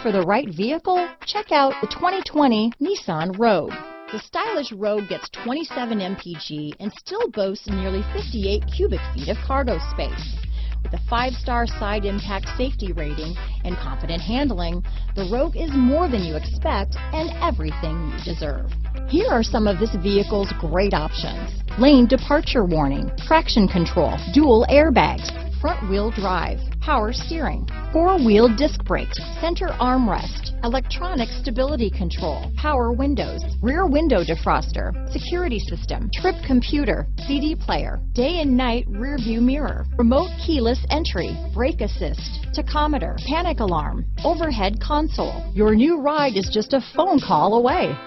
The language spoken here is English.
for the right vehicle? Check out the 2020 Nissan Rogue. The stylish Rogue gets 27 mpg and still boasts nearly 58 cubic feet of cargo space. With a 5-star side impact safety rating and confident handling, the Rogue is more than you expect and everything you deserve. Here are some of this vehicle's great options: lane departure warning, traction control, dual airbags, front wheel drive, power steering, 4-wheel disc brakes, center armrest, electronic stability control, power windows, rear window defroster, security system, trip computer, CD player, day and night rear view mirror, remote keyless entry, brake assist, tachometer, panic alarm, overhead console. Your new ride is just a phone call away.